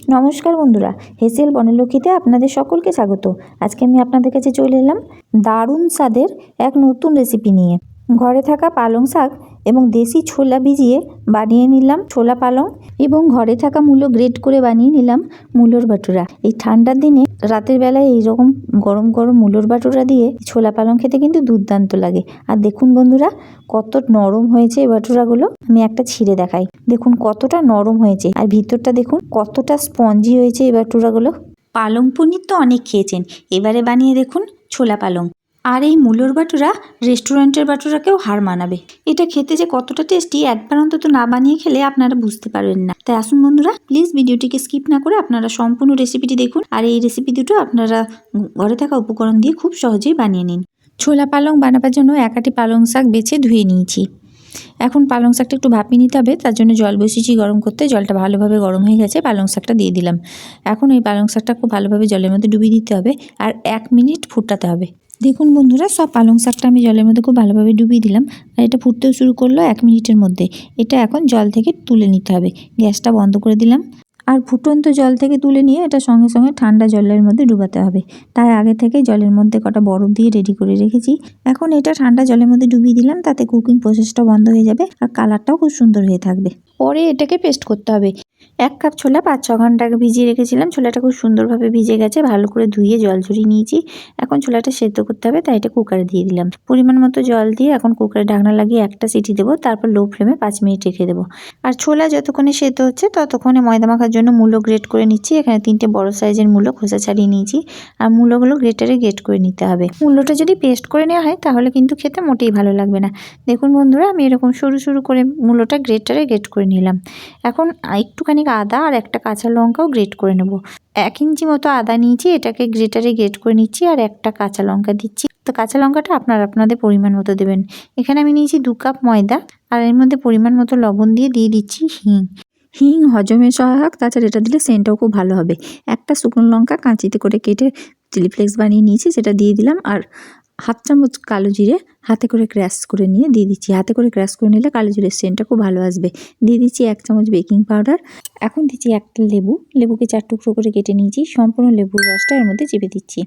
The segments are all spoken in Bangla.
নমস্কার বন্ধুরা, হেসেল বনলক্ষ্মীতে আপনাদের সকলকে স্বাগত। আজকে আমি আপনাদের কাছে চলে এলাম দারুণ স্বাদের এক নতুন রেসিপি নিয়ে। ঘরে থাকা পালং শাক এবং দেশি ছোলা ভিজিয়ে বানিয়ে নিলাম ছোলা পালং, এবং ঘরে থাকা মূলো গ্রেট করে বানিয়ে নিলাম মূলোর বাটুরা। এই ঠান্ডার দিনে রাতের বেলায় এইরকম গরম গরম মূলোর বাটুরা দিয়ে ছোলা পালং খেতে কিন্তু দুর্দান্ত লাগে। আর দেখুন বন্ধুরা, কত নরম হয়েছে এই বাটুরাগুলো। আমি একটা ছিঁড়ে দেখাই, দেখুন কতটা নরম হয়েছে, আর ভিতরটা দেখুন কতটা স্পঞ্জি হয়েছে এই বাটুরাগুলো। পালং পনির তো অনেক খেয়েছেন, এবারে বানিয়ে দেখুন ছোলা পালং। আর এই মূলোর বাটুরা রেস্টুরেন্টের বাটুরাকেও হার মানাবে। এটা খেতে যে কতটা টেস্টি, একবার অন্তত না বানিয়ে খেলে আপনারা বুঝতে পারবেন না। তাই আসুন বন্ধুরা, প্লিজ ভিডিওটিকে স্কিপ না করে আপনারা সম্পূর্ণ রেসিপিটি দেখুন। আর এই রেসিপি দুটো আপনারা ঘরে থাকা উপকরণ দিয়ে খুব সহজেই বানিয়ে নিন। ছোলা পালং বানাবার জন্য এক আটি পালং শাক বেছে ধুয়ে নিয়েছি। এখন পালং শাকটা একটু ভাপিয়ে নিতে হবে, তার জন্য জল বসিয়েছি গরম করতে। জলটা ভালোভাবে গরম হয়ে গেছে, পালং শাকটা দিয়ে দিলাম। এখন এই পালং শাকটা খুব ভালোভাবে জলের মধ্যে ডুবিয়ে দিতে হবে আর 1 মিনিট ফুটাতে হবে। দেখুন বন্ধুরা, সব পালং শাকটা আমি জলের মধ্যে খুব ভালোভাবে ডুবিয়ে দিলাম, আর এটা ফুটতেও শুরু করলো 1 মিনিটের মধ্যে। এটা এখন জল থেকে তুলে নিতে হবে। গ্যাসটা বন্ধ করে দিলাম, আর ফুটন্ত জল থেকে তুলে নিয়ে এটা সঙ্গে সঙ্গে ঠান্ডা জলের মধ্যে ডুবাতে হবে। তাই আগে থেকে জলের মধ্যে কটা বরফ দিয়ে রেডি করে রেখেছি। এখন এটা ঠান্ডা জলের মধ্যে ডুবিয়ে দিলাম, তাতে কুকিং প্রসেসটা বন্ধ হয়ে যাবে আর কালারটাও খুব সুন্দর হয়ে থাকবে। পরে এটাকে পেস্ট করতে হবে। 1 কাপ ছোলা 5-6 ঘন্টা আগে ভিজিয়ে রেখেছিলাম। ছোলাটা খুব সুন্দরভাবে ভিজে গেছে, ভালো করে ধুয়ে জল ঝরিয়ে নিয়েছি। এখন ছোলাটা সেদ্ধ করতে হবে, তাই এটা কুকারে দিয়ে দিলাম। পরিমাণ মতো জল দিয়ে এখন কুকারে ঢাকনা লাগিয়ে একটা সিটি দেবো, তারপর লো ফ্লেমে 5 মিনিট রেখে দেবো। আর ছোলা যতক্ষণে সেদ্ধ হচ্ছে ততক্ষণে ময়দা মাখার জন্য মূলো গ্রেট করে নিচ্ছি। এখানে 3টে বড় সাইজের মূলো খোসা ছাড়িয়ে নিয়েছি, আর মূলোগুলো গ্রেটারে গ্রেট করে নিতে হবে। মূলোটা যদি পেস্ট করে নেওয়া হয় তাহলে কিন্তু খেতে মোটেই ভালো লাগবে না। দেখুন বন্ধুরা, আমি এরকম সরু সরু করে মূলোটা গ্রেটারে গ্রেট করে নিলাম। এখন একটুখানি আদা আর একটা কাঁচা লঙ্কাও গ্রেট করে নেব। 1 ইঞ্চি মতো আদা নিয়েছি, এটাকে গ্রেটারে গ্রেট করে নিচ্ছি, আর একটা কাঁচা লঙ্কা দিচ্ছি। তো কাঁচা লঙ্কাটা আপনাদের পরিমাণ মতো দেবেন। এখানে আমি নিয়েছি 2 কাপ ময়দা, আর এর মধ্যে পরিমাণ মতো লবণ দিয়ে দিচ্ছি হিং হজমে সহায়ক, তাছাড়া এটা দিলে সেন্টটাও খুব ভালো হবে। একটা শুকনো লঙ্কা কাঁচিতে করে কেটে চিলি ফ্লেক্স বানিয়ে নিয়েছি, সেটা দিয়ে দিলাম। আর 1/2 চামচ কালো জিরে হাতে করে ক্র্যাশ করে নিয়ে দিয়ে দিচ্ছি। হাতে করে ক্র্যাশ করে নিলে কালো জিরের সেন্টটা খুব ভালো আসবে। দিয়ে দিচ্ছি 1 চামচ বেকিং পাউডার। এখন দিচ্ছি একটা লেবুকে 4 টুকরো করে কেটে নিয়েছি। সম্পূর্ণ লেবুর রসটা এর মধ্যে চেপে দিচ্ছি।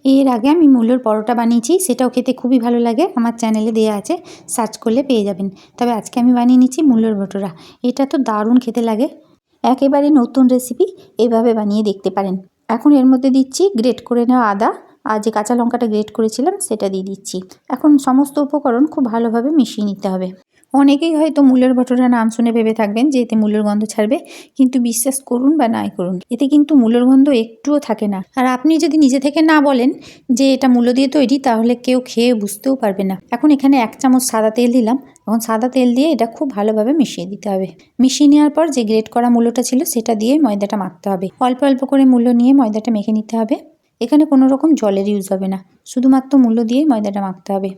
এর আগে আমি মূলোর পরোটা বানিয়েছি, সেটাও খেতে খুবই ভালো লাগে। আমার চ্যানেলে দেওয়া আছে, সার্চ করলে পেয়ে যাবেন। তবে আজকে আমি বানিয়ে নিচ্ছি মূলোর ভটোরা। এটা তো দারুণ খেতে লাগে, একেবারে নতুন রেসিপি, এভাবে বানিয়ে দেখতে পারেন। এখন এর মধ্যে দিচ্ছি গ্রেট করে নেওয়া আদা, আর যে কাঁচা লঙ্কাটা গ্রেট করেছিলাম সেটা দিয়ে দিচ্ছি। এখন সমস্ত উপকরণ খুব ভালোভাবে মিশিয়ে নিতে হবে। অনেকেই হয়তো মূলের ভটোরা নাম শুনে ভেবে থাকবেন যে এতে মূলের গন্ধ ছাড়বে, কিন্তু বিশ্বাস করুন বা নাই করুন, এতে কিন্তু মূলের গন্ধ একটুও থাকে না। আর আপনি যদি নিজে থেকে না বলেন যে এটা মূলো দিয়ে তৈরি, তাহলে কেউ খেয়ে বুঝতেও পারবে না। এখন এখানে 1 চামচ সাদা তেল দিলাম। এখন সাদা তেল দিয়ে এটা খুব ভালোভাবে মিশিয়ে দিতে হবে। মিশিয়ে নেওয়ার পর যে গ্রেট করা মূলোটা ছিল সেটা দিয়ে ময়দাটা মাখতে হবে। অল্প অল্প করে মূলো নিয়ে ময়দাটা মেখে নিতে হবে। এখানে কোনো রকম জলের ইউজ হবে না, শুধুমাত্র মূলো দিয়েই ময়দাটা মাখতে হবে।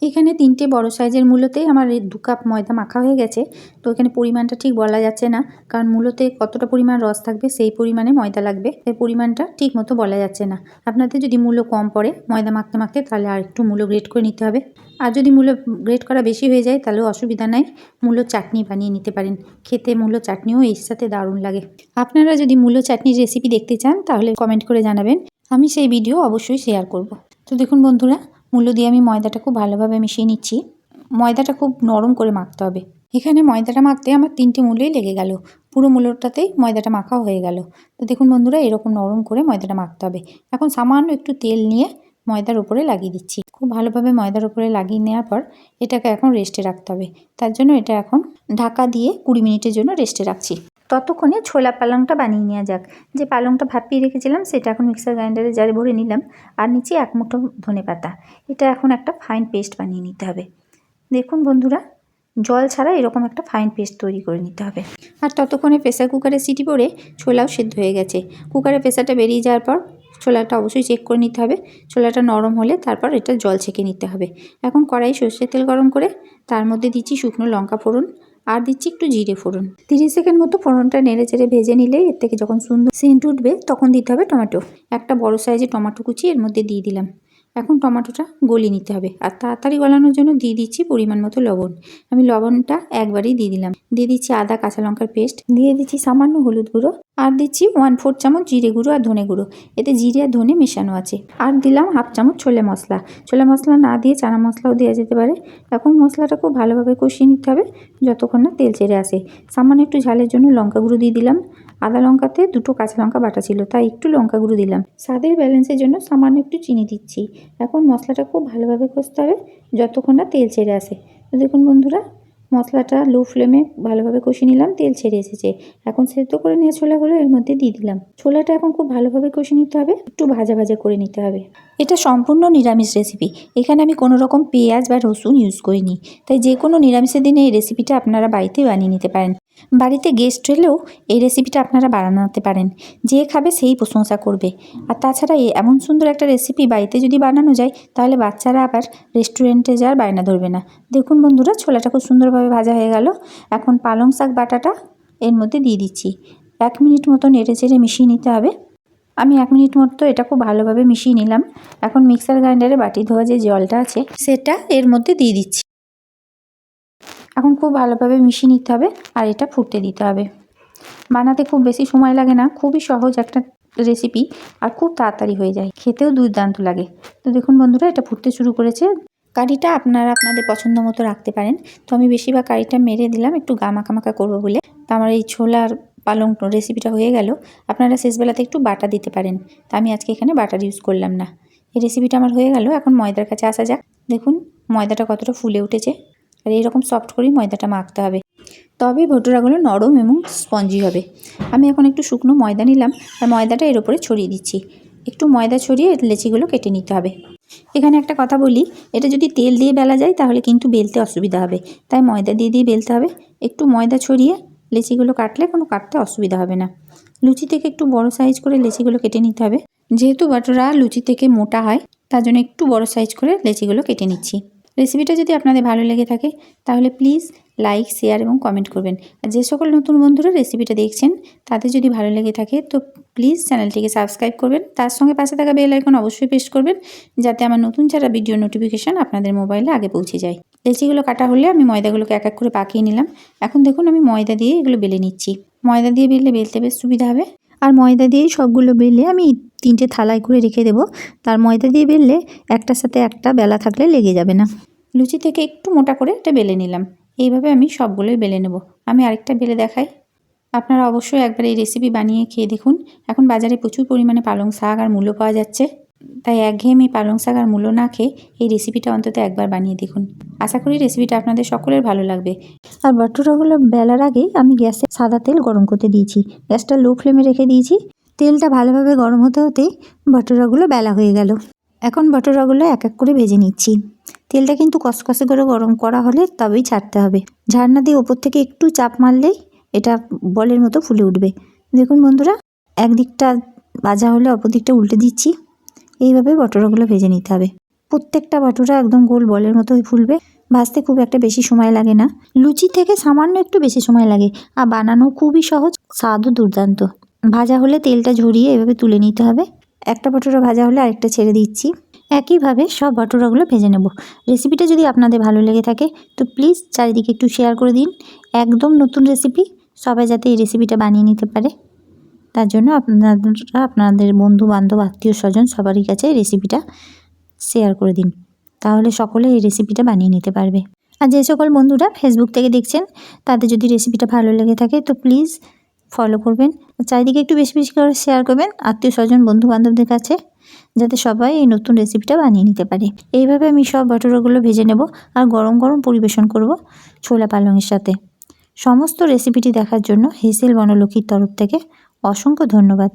এখানে 3টে বড় সাইজের মূলোতেই আমার 2 কাপ ময়দা মাখা হয়ে গেছে। তো এখানে পরিমাণটা ঠিক বলা যাচ্ছে না, কারণ মূলোতে কতটা পরিমাণ রস থাকবে সেই পরিমাণে ময়দা লাগবে। এই পরিমাণটা ঠিক মতো বলা যাচ্ছে না। আপনাদের যদি মূলো কম পড়ে ময়দা মাখতে মাখতে, তাহলে আর একটু মূলো গ্রেট করে নিতে হবে। আর যদি মূলো গ্রেট করা বেশি হয়ে যায় তাহলেও অসুবিধা নাই, মূলো চাটনি বানিয়ে নিতে পারেন। খেতে মূলো চাটনিও এর সাথে দারুণ লাগে। আপনারা যদি মূলো চাটনির রেসিপি দেখতে চান তাহলে কমেন্ট করে জানাবেন, আমি সেই ভিডিও অবশ্যই শেয়ার করব। তো দেখুন বন্ধুরা, মূলো দিয়ে আমি ময়দাটা খুব ভালোভাবে মিশিয়ে নিচ্ছি। ময়দাটা খুব নরম করে মাখতে হবে। এখানে ময়দাটা মাখতে আমার 3টে মূলোই লেগে গেল, পুরো মূলোটাতেই ময়দাটা মাখা হয়ে গেল। তো দেখুন বন্ধুরা, এরকম নরম করে ময়দাটা মাখতে হবে। এখন সামান্য একটু তেল নিয়ে ময়দার উপরে লাগিয়ে দিচ্ছি। খুব ভালোভাবে ময়দার উপরে লাগিয়ে নেওয়ার পর এটাকে এখন রেস্টে রাখতে হবে। তার জন্য এটা এখন ঢাকা দিয়ে 20 মিনিটের জন্য রেস্টে রাখছি। ততক্ষণে ছোলা পালংটা বানিয়ে নেওয়া যাক। যে পালংটা ভাপিয়ে রেখেছিলাম সেটা এখন মিক্সার গ্রাইন্ডারে জারে ভরে নিলাম, আর নিচে 1 মুঠো ধনেপাতা। এটা এখন একটা ফাইন পেস্ট বানিয়ে নিতে হবে। দেখুন বন্ধুরা, জল ছাড়া এরকম একটা ফাইন পেস্ট তৈরি করে নিতে হবে। আর ততক্ষণে প্রেসার কুকারে সিটি পড়ে ছোলাও সেদ্ধ হয়ে গেছে। কুকারের প্রেসারটা বেরিয়ে যাওয়ার পর ছোলাটা অবশ্যই চেক করে নিতে হবে। ছোলাটা নরম হলে তারপর এটা জল ছেঁকে নিতে হবে। এখন কড়াই সর্ষের তেল গরম করে তার মধ্যে দিচ্ছি শুকনো লঙ্কা ফোড়ন, আর দিচ্ছি একটু জিরে ফোড়ন। 30 সেকেন্ড মতো ফোড়নটা নেড়ে চেড়ে ভেজে নিলে এর থেকে যখন সুন্দর সেন্ট উঠবে তখন দিতে হবে টমেটো। একটা বড় সাইজের টমেটো কুচি এর মধ্যে দিয়ে দিলাম। এখন টমেটোটা গলিয়ে নিতে হবে, আর তাড়াতাড়ি গলানোর জন্য দিয়ে দিচ্ছি পরিমাণ মতো লবণ। আমি লবণটা একবারেই দিয়ে দিলাম। দিয়ে দিচ্ছি আদা কাঁচা লঙ্কার পেস্ট, দিয়ে দিচ্ছি সামান্য হলুদ গুঁড়ো, আর দিচ্ছি 1/4 চামচ জিরে গুঁড়ো আর ধনে গুঁড়ো। এতে জিরে আর ধনে মেশানো আছে। আর দিলাম 1/2 চামচ ছোলে মশলা। ছোলে মশলা না দিয়ে চানা মশলাও দেওয়া যেতে পারে। এখন মশলাটা খুব ভালোভাবে কষিয়ে নিতে হবে যতক্ষণ না তেল ছেড়ে আসে। সামান্য একটু ঝালের জন্য লঙ্কা গুঁড়ো দিয়ে দিলাম। আদা লঙ্কাতে 2টো কাঁচা লঙ্কা বাটা ছিল, তাই একটু লঙ্কা গুঁড়ো দিলাম। স্বাদের ব্যালেন্সের জন্য সামান্য একটু চিনি দিচ্ছি। এখন মশলাটা খুব ভালোভাবে কষতে হবে যতক্ষণ না তেল ছেড়ে আসে। তো দেখুন বন্ধুরা, মশলাটা লো ফ্লেমে ভালোভাবে কষিয়ে নিলাম, তেল ছেড়ে এসেছে। এখন সেদ্ধ করে নেওয়া ছোলাগুলো এর মধ্যে দিয়ে দিলাম। ছোলাটা এখন খুব ভালোভাবে কষিয়ে নিতে হবে, একটু ভাজা ভাজা করে নিতে হবে। এটা সম্পূর্ণ নিরামিষ রেসিপি। এখানে আমি কোনো রকম পেঁয়াজ বা রসুন ইউজ করিনি, তাই যে কোনো নিরামিষের দিনে এই রেসিপিটা আপনারা বাড়িতে বানিয়ে নিতে পারেন। বাড়িতে গেস্ট এলেও এই রেসিপিটা আপনারা বানাতে পারেন, যে খাবে সেই প্রশংসা করবে। আর তাছাড়া এমন সুন্দর একটা রেসিপি বাড়িতে যদি বানানো যায় তাহলে বাচ্চারা আবার রেস্টুরেন্টে যাওয়ার বায়না ধরবে না। দেখুন বন্ধুরা, ছোলাটা খুব সুন্দরভাবে ভাজা হয়ে গেল। এখন পালং শাক বাটাটা এর মধ্যে দিয়ে দিচ্ছি। 1 মিনিট মতো নেড়ে চেড়ে মিশিয়ে নিতে হবে। আমি 1 মিনিট মতো এটা খুব ভালোভাবে মিশিয়ে নিলাম। এখন মিক্সার গ্রাইন্ডারে বাটি ধোয়া যে জলটা আছে সেটা এর মধ্যে দিয়ে দিচ্ছি। এখন খুব ভালোভাবে মিশিয়ে নিতে হবে আর এটা ফুটতে দিতে হবে। বানাতে খুব বেশি সময় লাগে না, খুবই সহজ একটা রেসিপি, আর খুব তাড়াতাড়ি হয়ে যায়, খেতেও দুর্দান্ত লাগে। তো দেখুন বন্ধুরা, এটা ফুটতে শুরু করেছে। কারিটা আপনারা আপনাদের পছন্দ মতো রাখতে পারেন। তো আমি বেশিরভাগ কারিটা মেরে দিলাম একটু মাখা করবো বলে। তো আমার এই ছোলার পালং রেসিপিটা হয়ে গেল। আপনারা শেষবেলাতে একটু বাটা দিতে পারেন, তা আমি আজকে এখানে বাটার ইউজ করলাম না। এই রেসিপিটা আমার হয়ে গেল। এখন ময়দার কাছে আসা যাক। দেখুন ময়দাটা কতটা ফুলে উঠেছে, আর এইরকম সফট করেই ময়দাটা মাখতে হবে, তবে ভটুরাগুলো নরম এবং স্পঞ্জি হবে। আমি এখন একটু শুকনো ময়দা নিলাম আর ময়দাটা এর উপরে ছড়িয়ে দিচ্ছি। একটু ময়দা ছড়িয়ে লেচিগুলো কেটে নিতে হবে। এখানে একটা কথা বলি, এটা যদি তেল দিয়ে বেলা যায় তাহলে কিন্তু বেলতে অসুবিধা হবে, তাই ময়দা দিয়ে বেলতে হবে। একটু ময়দা ছড়িয়ে লেচিগুলো কাটলে কোনো কাটতে অসুবিধা হবে না। লুচি থেকে একটু বড় সাইজ করে লেচিগুলো কেটে নিতে হবে। যেহেতু ভটুরা লুচি থেকে মোটা হয়, তার জন্য একটু বড় সাইজ করে লেচিগুলো কেটে নিচ্ছি। রেসিপিটা যদি আপনাদের ভালো লেগে থাকে তাহলে প্লিজ লাইক, শেয়ার এবং কমেন্ট করবেন। আর যে সকল নতুন বন্ধুরা রেসিপিটা দেখছেন তাদের যদি ভালো লেগে থাকে তো প্লিজ চ্যানেলটিকে সাবস্ক্রাইব করবেন। তার সঙ্গে পাশে থাকা বেল আইকন অবশ্যই প্রেস করবেন, যাতে আমার নতুন ছাড়া ভিডিও নোটিফিকেশান আপনাদের মোবাইলে আগে পৌঁছে যায়। লেচিগুলো কাটা হলে আমি ময়দাগুলোকে এক এক করে পাকিয়ে নিলাম। এখন দেখুন আমি ময়দা দিয়ে এগুলো বেলে নিচ্ছি। ময়দা দিয়ে বেলতে বেশ সুবিধা হবে। আর ময়দা দিয়েই সবগুলো বেলে আমি 3টে থালায় করে রেখে দেবো। তার ময়দা দিয়ে বেললে একটার সাথে একটা বেলা থাকলে লেগে যাবে না। লুচি থেকে একটু মোটা করে এটা বেলে নিলাম। এইভাবে আমি সবগুলোই বেলে নেব। আমি আরেকটা বেলে দেখাই। আপনারা অবশ্যই একবার এই রেসিপি বানিয়ে খেয়ে দেখুন। এখন বাজারে প্রচুর পরিমাণে পালং শাক আর মূলো পাওয়া যাচ্ছে, তাই একঘেয়েমি পালং শাক আর মূলো না খেয়ে এই রেসিপিটা অন্তত একবার বানিয়ে দেখুন। আশা করি রেসিপিটা আপনাদের সকলের ভালো লাগবে। আর ভটুরাগুলো বেলার আগেই আমি গ্যাসে সাদা তেল গরম করতে দিয়েছি। গ্যাসটা লো ফ্লেমে রেখে দিয়েছি। তেলটা ভালোভাবে গরম হতে হতেই ভটুরাগুলো বেলা হয়ে গেল। এখন ভটুরাগুলো এক এক করে ভেজে নিচ্ছি। তেলটা কিন্তু কষকষে করে গরম করা হলে তবেই ছাড়তে হবে। ঝাড়না দিয়ে ওপর থেকে একটু চাপ মারলেই এটা বলের মতো ফুলে উঠবে। দেখুন বন্ধুরা, একদিকটা ভাজা হলে অপর দিকটা উল্টে দিচ্ছি। এইভাবে ভটুরাগুলো ভেজে নিতে হবে। প্রত্যেকটা ভটুরা একদম গোল বলের মতো ফুলবে। ভাজতে খুব একটা বেশি সময় লাগে না, লুচি থেকে সামান্য একটু বেশি সময় লাগে। আর বানানো খুবই সহজ, স্বাদও দুর্দান্ত। ভাজা হলে তেলটা ঝরিয়ে এভাবে তুলে নিতে হবে। একটা ভটুরা ভাজা হলে আরেকটা ছেড়ে দিচ্ছি। একইভাবে সব ভটুরাগুলো ভেজে নেব। রেসিপিটা যদি আপনাদের ভালো লেগে থাকে তো প্লিজ চারিদিকে একটু শেয়ার করে দিন। একদম নতুন রেসিপি, সবাই যাতে এই রেসিপিটা বানিয়ে নিতে পারে, তার জন্য আপনারা আপনাদের বন্ধু বান্ধব আত্মীয় স্বজন সবারই কাছে এই রেসিপিটা শেয়ার করে দিন, তাহলে সকলে এই রেসিপিটা বানিয়ে নিতে পারবে। আর যে সকল বন্ধুরা ফেসবুক থেকে দেখছেন তাদের যদি রেসিপিটা ভালো লেগে থাকে তো প্লিজ ফলো করবেন। চারিদিকে একটু বেশি বেশি করে শেয়ার করবেন আত্মীয় স্বজন বন্ধু বান্ধবদের কাছে, যাতে সবাই এই নতুন রেসিপিটা বানিয়ে নিতে পারে। এইভাবে আমি সব ভটুরাগুলো ভেজে নেব আর গরম গরম পরিবেশন করব ছোলা পালংয়ের সাথে। সমস্ত রেসিপিটি দেখার জন্য হেসেল বনলক্ষ্মীর তরফ থেকে অসংখ্য ধন্যবাদ।